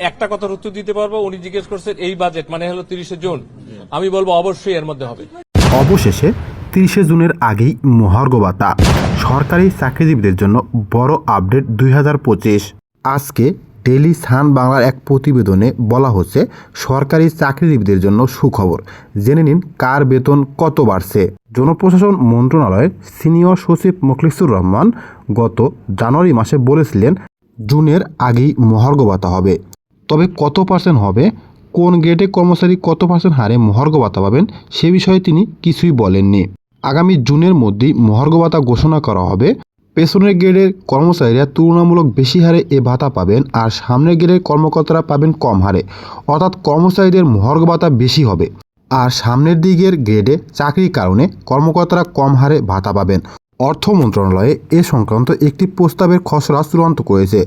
একটা কথার উত্তর দিতে পারবো। উনি জিজ্ঞেস করছেন এই বাজেট মানে হলো 30শে জুন, আমি বলবো অবশ্যই এর মধ্যে হবে। অবশেষে 30শে জুনের আগেই মহার্ঘ ভাতা সরকারি চাকরিজীবীদের জন্য বড় আপডেট 2025। আজকে ডেইলি সান বাংলার এক প্রতিবেদনে বলা হচ্ছে সরকারি চাকরিজীবীদের জন্য সুখবর। জেনে নিন কার বেতন কত বাড়ছে। জনপ্রশাসন মন্ত্রণালয়ের সিনিয়র সচিব মোখলেছুর রহমান গত জানুয়ারি মাসে বলেছিলেন জুনের আগেই মহার্ঘ ভাতা হবে। তবে কত পার্সেন্ট হবে, কোন গ্রেডে কর্মচারী কত পার্সেন্ট হারে মহার্ঘ ভাতা পাবেন সে বিষয়ে তিনি কিছুই বলেননি। আগামী জুনের মধ্যেই মহার্ঘ ভাতা ঘোষণা করা হবে। পেছনের গ্রেডের কর্মচারীরা তুলনামূলক বেশি হারে এ ভাতা পাবেন আর সামনের গ্রেডের কর্মকর্তারা পাবেন কম হারে, অর্থাৎ কর্মচারীদের মহার্ঘ ভাতা বেশি হবে আর সামনের দিকের গ্রেডে চাকরির কারণে কর্মকর্তারা কম হারে ভাতা পাবেন। অর্থ মন্ত্রণালয়ে এ সংক্রান্ত একটি প্রস্তাবের খসড়া চূড়ান্ত করেছে,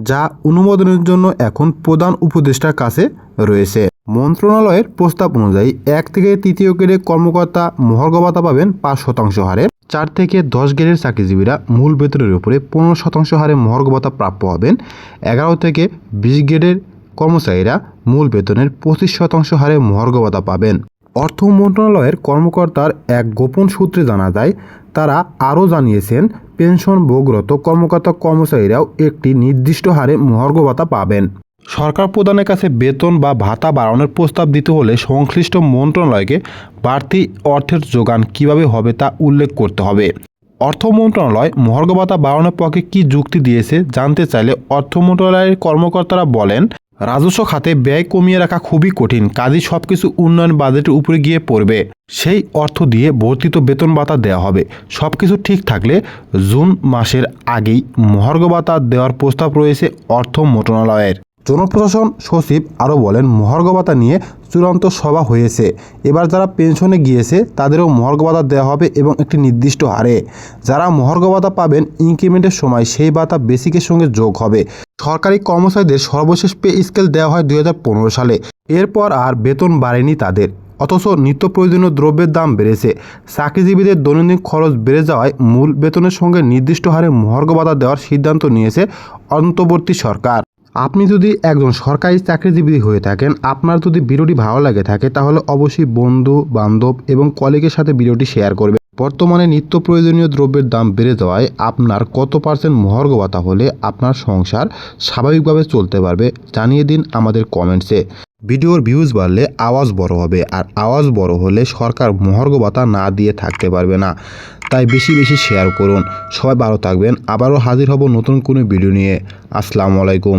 যা অনুমোদনের জন্য এখন প্রধান উপদেষ্টার কাছে রয়েছে। মন্ত্রণালয়ের প্রস্তাব অনুযায়ী 1 থেকে 3য় গ্রেডের কর্মকর্তা মহার্ঘ ভাতা পাবেন 5% হারে, 4 থেকে 10 গ্রেডের চাকরিজীবীরা মূল বেতনের উপরে 15% হারে মহার্ঘ ভাতা প্রাপ্য হবেন, 11 থেকে 20 গ্রেডের কর্মচারীরা মূল বেতনের 25% হারে মহার্ঘ ভাতা পাবেন। অর্থ মন্ত্রণালয়ের কর্মকর্তার এক গোপন সূত্রে জানা যায়, তারা আরও জানিয়েছেন পেনশন ভোগরত কর্মকর্তা কর্মচারীরাও একটি নির্দিষ্ট হারে মহার্ঘ ভাতা পাবেন। সরকার প্রধানের কাছে বেতন বা ভাতা বাড়ানোর প্রস্তাব দিতে হলে সংশ্লিষ্ট মন্ত্রণালয়কে বাড়তি অর্থের যোগান কিভাবে হবে তা উল্লেখ করতে হবে। অর্থ মন্ত্রণালয় মহার্ঘ ভাতা বাড়ানোর পক্ষে কী যুক্তি দিয়েছে জানতে চাইলে অর্থ মন্ত্রণালয়ের কর্মকর্তারা বলেন, রাজস্ব খাতে ব্যয় কমিয়ে রাখা খুবই কঠিন, কাজেই সবকিছু উন্নয়ন বাজেটের উপরে গিয়ে পড়বে। সেই অর্থ দিয়ে বর্ধিত বেতন ভাতা দেওয়া হবে। সবকিছু ঠিক থাকলে জুন মাসের আগেই মহার্ঘ ভাতা দেওয়ার প্রস্তাব রয়েছে অর্থ মন্ত্রণালয়ের। জনপ্রশাসন সচিব আরও বলেন, মহার্ঘ ভাতা নিয়ে চূড়ান্ত সভা হয়েছে। এবার যারা পেনশনে গিয়েছে তাদেরও মহার্ঘ ভাতা দেওয়া হবে এবং একটি নির্দিষ্ট হারে। যারা মহার্ঘ ভাতা পাবেন ইনক্রিমেন্টের সময় সেই ভাতা বেসিকের সঙ্গে যোগ হবে। সরকারি কর্মচারীদের সর্বশেষ পে স্কেল দেওয়া হয় 2015 সালে। এরপর আর বেতন বাড়েনি তাদের, অথচ নিত্য প্রয়োজনীয় দ্রব্যের দাম বেড়েছে। চাকরিজীবীদের দৈনন্দিন খরচ বেড়ে যাওয়ায় মূল বেতনের সঙ্গে নির্দিষ্ট হারে মহার্ঘ ভাতা দেওয়ার সিদ্ধান্ত নিয়েছে অন্তর্বর্তী সরকার। আপনি যদি একজন সরকারি চাকরিজীবী হয়ে থাকেন, আপনার যদি ভিডিওটি ভালো লাগে থাকে তাহলে অবশ্যই বন্ধু বান্ধব এবং কলিগের সাথে ভিডিওটি শেয়ার করবেন। বর্তমানে নিত্য প্রয়োজনীয় দ্রব্যের দাম বেড়ে যাওয়ায় আপনার কত পার্সেন্ট মহার্ঘ ভাতা হলে আপনার সংসার স্বাভাবিকভাবে চলতে পারবে জানিয়ে দিন আমাদের কমেন্টসে। ভিডিওর ভিউজ বাড়লে আওয়াজ বড় হবে, আর আওয়াজ বড় হলে সরকার মহার্ঘ ভাতা না দিয়ে থাকতে পারবে না। তাই বেশি বেশি শেয়ার করুন। সবাই ভালো থাকবেন। আবারও হাজির হব নতুন কোনো ভিডিও নিয়ে। আসসালামু আলাইকুম।